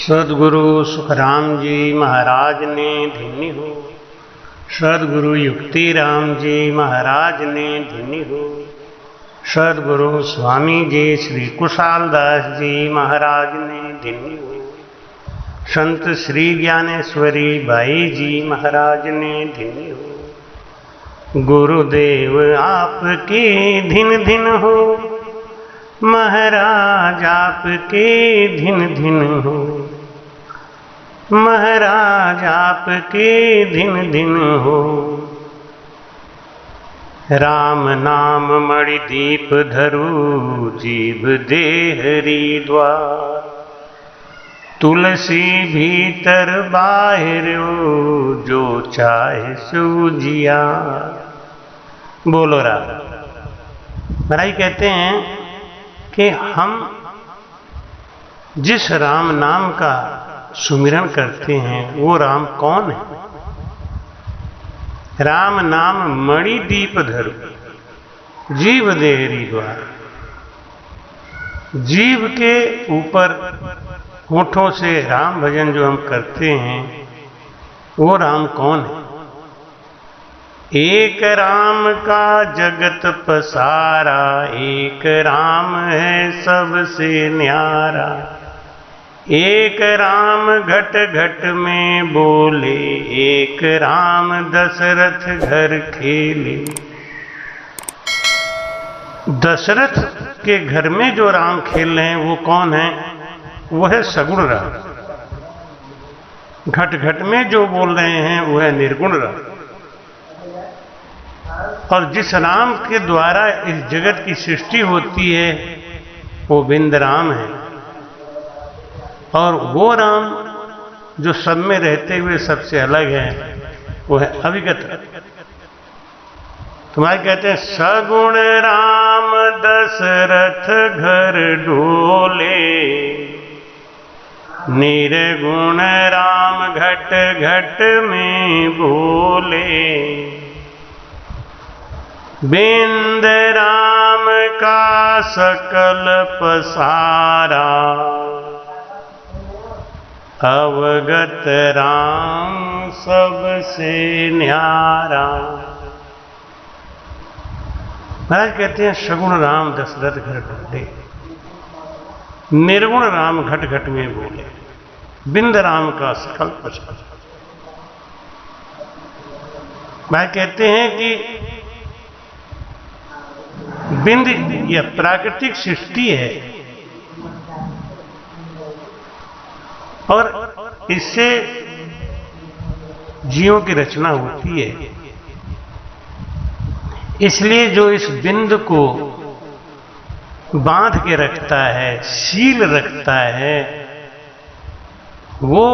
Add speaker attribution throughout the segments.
Speaker 1: सदगुरु सुखराम जी महाराज ने धन्य हो। सदगुरु युक्ति राम जी महाराज ने धन्य हो। सदगुरु स्वामी जी श्री कुशाल दास जी महाराज ने धन्य हो। संत श्री ज्ञानेश्वरी बाई जी महाराज ने धन्य हो। गुरुदेव आपके धिन धिन हो, महाराज आपके धिन धिन हो। महाराज आपके धिन धिन हो। राम नाम मणि दीप धरु, जीव देहरी द्वार। तुलसी भीतर बाहिर जो चाहे सूजिया। बोलो राम। महाराज कहते हैं कि हम जिस राम नाम का सुमिरन करते हैं वो राम कौन है? राम नाम मणि दीप धरु, जीव देहरी द्वार। जीव के ऊपर होठों से राम भजन जो हम करते हैं वो राम कौन है? एक राम का जगत पसारा, एक राम है सबसे न्यारा। एक राम घट घट में बोले, एक राम दशरथ घर खेले। दशरथ के घर में जो राम खेल रहे हैं वो कौन है? वो है सगुण राम। घट घट में जो बोल रहे हैं वो है निर्गुण राम। और जिस राम के द्वारा इस जगत की सृष्टि होती है वो बिंद राम है। और वो राम जो सब में रहते हुए सबसे अलग है वो है अविगत। तुम्हारे कहते हैं सगुण राम दशरथ घर डोले, निर्गुण राम घट घट में बोले। बिंद राम का सकल पसारा, अवगत राम सबसे न्यारा। महाराज कहते हैं सगुण राम दशरथ घर डोले, निर्गुण राम घट घट में बोले। बिंद राम का सकल पसारा। महाराज कहते हैं कि बिंद यह प्राकृतिक सृष्टि है और इससे जीवों की रचना होती है। इसलिए जो इस बिंद को बांध के रखता है, सील रखता है, वो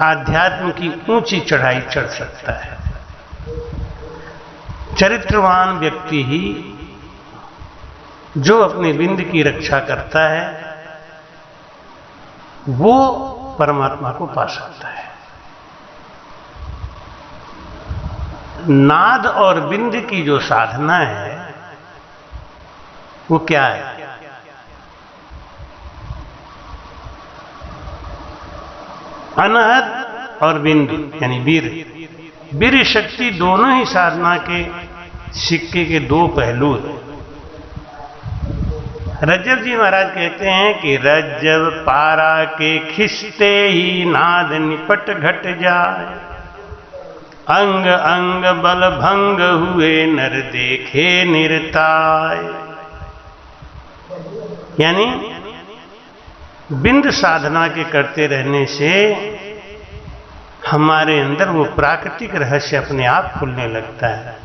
Speaker 1: आध्यात्म की ऊंची चढ़ाई चढ़ सकता है। चरित्रवान व्यक्ति ही जो अपने बिंद की रक्षा करता है वो परमात्मा को पा सकता है। नाद और बिंद की जो साधना है वो क्या है? अनहद और बिंदु यानी वीर। वीर शक्ति दोनों ही साधना के सिक्के के दो पहलू हैं। रज्जव जी महाराज कहते हैं कि रज्जव पारा के खिसते ही नाद निपट घट जाए। अंग अंग बल भंग हुए नर देखे निरताय। यानी बिंद साधना के करते रहने से हमारे अंदर वो प्राकृतिक रहस्य अपने आप खुलने लगता है।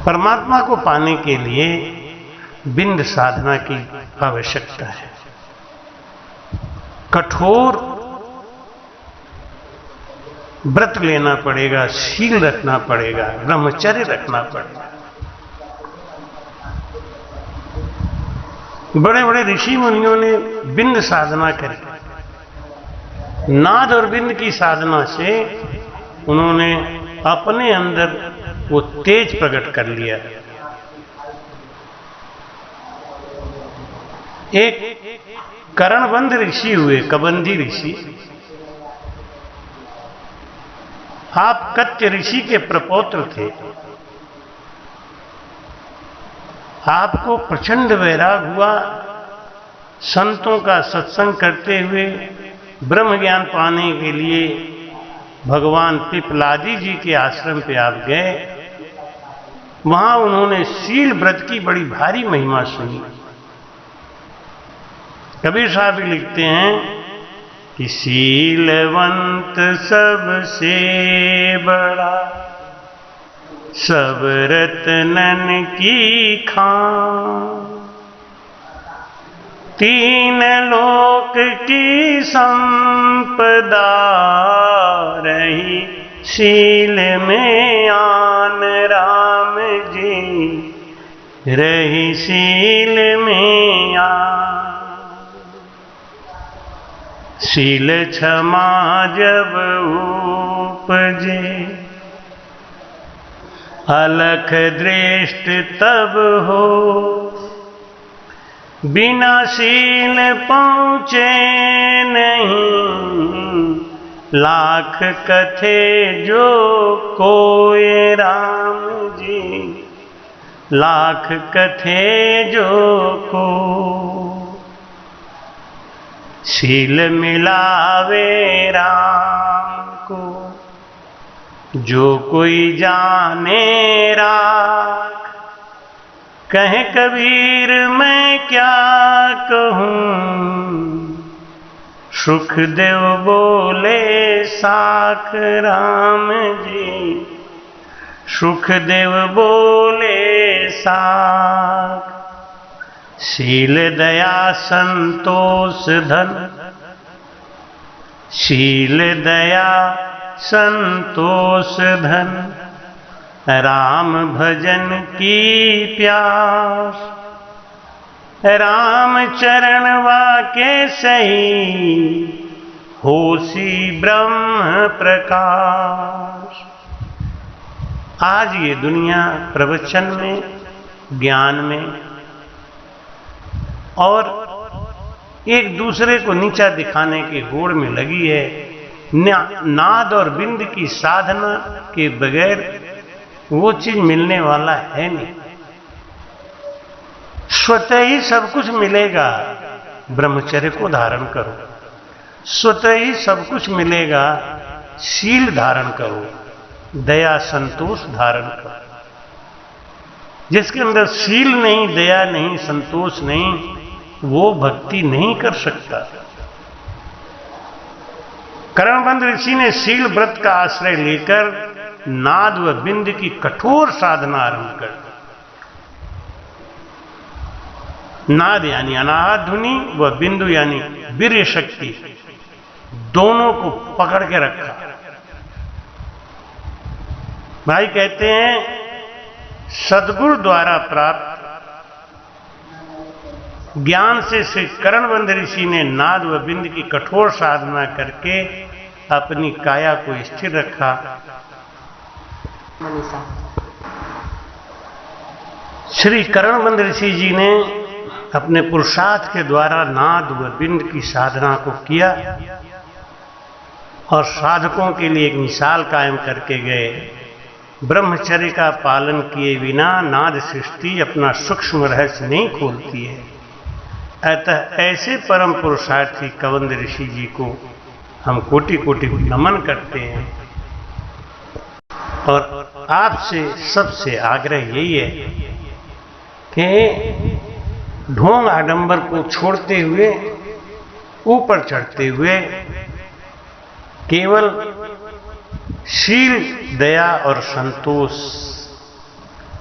Speaker 1: परमात्मा को पाने के लिए बिंद साधना की आवश्यकता है। कठोर व्रत लेना पड़ेगा, शील रखना पड़ेगा, ब्रह्मचर्य रखना पड़ेगा। बड़े बड़े ऋषि मुनियों ने बिंद साधना करी। नाद और बिंद की साधना से उन्होंने अपने अंदर वो तेज प्रकट कर लिया। एक करणबंध ऋषि हुए, कबंधी ऋषि। आप कत्य ऋषि के प्रपौत्र थे। आपको प्रचंड वैराग हुआ। संतों का सत्संग करते हुए ब्रह्म ज्ञान पाने के लिए भगवान पिपलादी जी के आश्रम पे आप गए। वहां उन्होंने शील व्रत की बड़ी भारी महिमा सुनी। कबीर साहब लिखते हैं कि शीलवंत सबसे बड़ा, सब रत्नन की खान, तीन लोक की संपदा रही शील में आन। राम जी रही शील में आन। शील क्षमा जब उपजे, अलख दृष्ट तब हो। बिना शील पहुँचे नहीं, लाख कथे जो कोय। राम जी लाख कथे जो को। शील मिलावे राम को, जो कोई जाने राख। कहे कबीर मैं क्या कहूँ, सुखदेव बोले साख। राम जी सुखदेव बोले साख। शील दया संतोष धन, शील दया संतोष धन। राम भजन की प्यास, राम चरण वाके सही। होसी ब्रह्म प्रकाश। आज ये दुनिया प्रवचन में, ज्ञान में और एक दूसरे को नीचा दिखाने की होड़ में लगी है। नाद और बिंद की साधना के बगैर वो चीज मिलने वाला है नहीं। स्वतः ही सब कुछ मिलेगा। ब्रह्मचर्य को धारण करो, स्वतः ही सब कुछ मिलेगा। शील धारण करो, दया संतोष धारण करो। जिसके अंदर शील नहीं, दया नहीं, संतोष नहीं, वो भक्ति नहीं कर सकता। करणबंध ऋषि ने शील व्रत का आश्रय लेकर नाद व बिंद की कठोर साधना आरंभ कर दी। नाद यानी अनाहत ध्वनि व बिंदु यानी वीर्य शक्ति, दोनों को पकड़ के रखा। भाई कहते हैं सद्गुरु द्वारा प्राप्त ज्ञान से श्री करणबंध ऋषि ने नाद व बिंद की कठोर साधना करके अपनी काया को स्थिर रखा। श्री करणबंध ऋषि जी ने अपने पुरुषार्थ के द्वारा नाद व बिंद की साधना को किया और साधकों के लिए एक मिसाल कायम करके गए। ब्रह्मचर्य का पालन किए बिना नाद सृष्टि अपना सूक्ष्म रहस्य नहीं खोलती है। अतः ऐसे परम पुरुषार्थी कबंध ऋषि जी को हम कोटि कोटि नमन करते हैं। और आपसे सबसे आग्रह यही है कि ढोंग आडंबर को छोड़ते हुए, ऊपर चढ़ते हुए केवल शील, दया और संतोष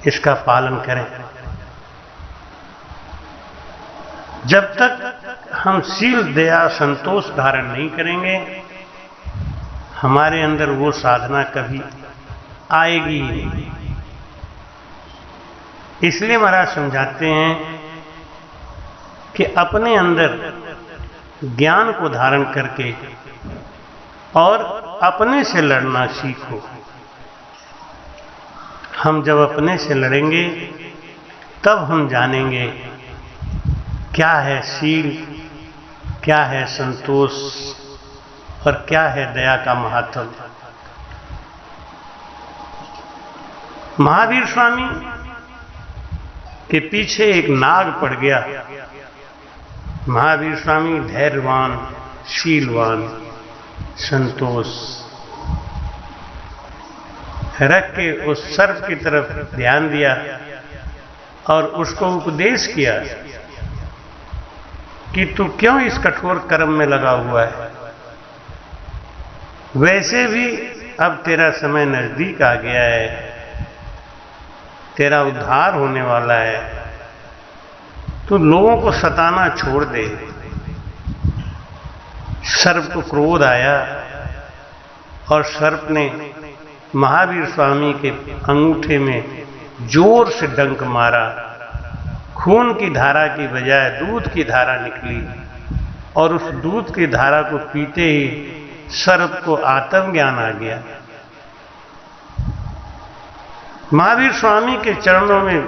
Speaker 1: इसका पालन करें। जब तक हम शील, दया, संतोष धारण नहीं करेंगे, हमारे अंदर वो साधना कभी आएगी ही नहीं। इसलिए महाराज समझाते हैं कि अपने अंदर ज्ञान को धारण करके और अपने से लड़ना सीखो। हम जब अपने से लड़ेंगे तब हम जानेंगे क्या है शील, क्या है संतोष और क्या है दया का महात्म। महावीर स्वामी के पीछे एक नाग पड़ गया। महावीर स्वामी धैर्यवान, शीलवान, संतोष रख के उस सर्प की तरफ ध्यान दिया और उसको उपदेश किया कि तू क्यों इस कठोर कर्म में लगा हुआ है। वैसे भी अब तेरा समय नजदीक आ गया है, तेरा उद्धार होने वाला है, तू लोगों को सताना छोड़ दे। सर्प को क्रोध आया और सर्प ने महावीर स्वामी के अंगूठे में जोर से डंक मारा। खून की धारा की बजाय दूध की धारा निकली और उस दूध की धारा को पीते ही सर्प को आत्मज्ञान आ गया। महावीर स्वामी के चरणों में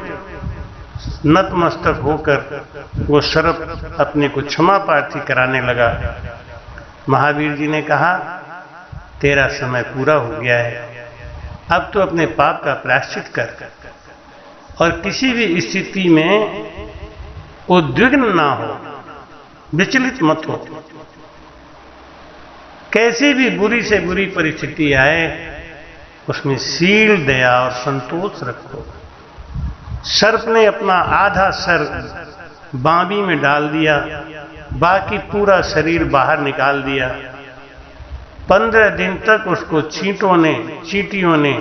Speaker 1: नतमस्तक होकर वो सर्प अपने को क्षमा प्रार्थी कराने लगा। महावीर जी ने कहा, तेरा समय पूरा हो गया है, अब तो अपने पाप का प्रायश्चित कर और किसी भी स्थिति में उद्विग्न ना हो, विचलित मत हो। कैसी भी बुरी से बुरी परिस्थिति आए उसमें शील, दया और संतोष रखो। सर्प ने अपना आधा सर बांबी में डाल दिया, बाकी पूरा शरीर बाहर निकाल दिया। 15 दिन तक उसको चींटियों ने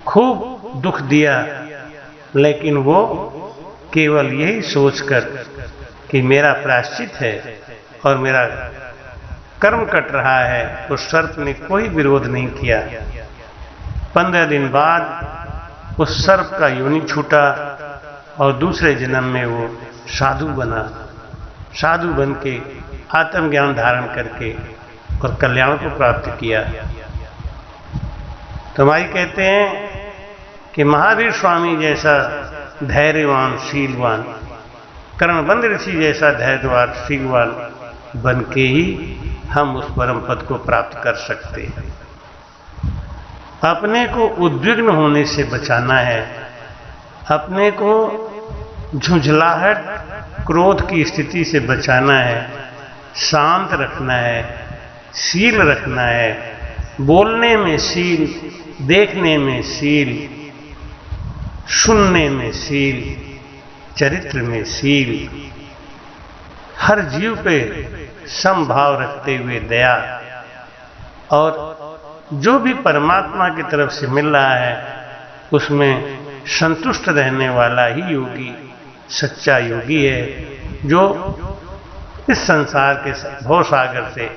Speaker 1: खूब दुख दिया, लेकिन वो केवल यही सोचकर कि मेरा प्रायश्चित है और मेरा कर्म कट रहा है, तो सर्प ने कोई विरोध नहीं किया। 15 दिन बाद उस सर्प का योनि छूटा और दूसरे जन्म में वो साधु बना। साधु बन के आत्मज्ञान धारण करके और कल्याण को प्राप्त किया। तो हमारी कहते हैं कि महावीर स्वामी जैसा धैर्यवान, शीलवान, कर्मबंध ऋषि जैसा धैर्यवान, शीलवान बन के ही हम उस परम पद को प्राप्त कर सकते हैं। अपने को उद्विग्न होने से बचाना है, अपने को झुंझलाहट, क्रोध की स्थिति से बचाना है, शांत रखना है, शील रखना है, बोलने में शील, देखने में शील, सुनने में शील, चरित्र में शील, हर जीव पे समभाव रखते हुए दया, और जो भी परमात्मा की तरफ से मिल रहा है उसमें संतुष्ट रहने वाला ही योगी सच्चा योगी है, जो इस संसार के भवसागर से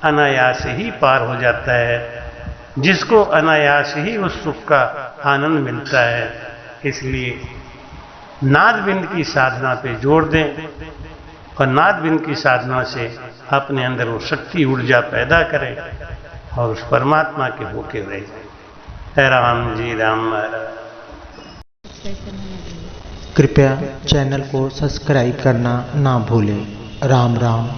Speaker 1: अनायास ही पार हो जाता है, जिसको अनायास ही उस सुख का आनंद मिलता है। इसलिए नादबिंद की साधना पे जोर दें और नादबिंद की साधना से अपने अंदर वो शक्ति, ऊर्जा पैदा करें और उस परमात्मा के होके रहे। राम जी राम महाराज।
Speaker 2: कृपया चैनल को सब्सक्राइब करना ना भूलें। राम राम।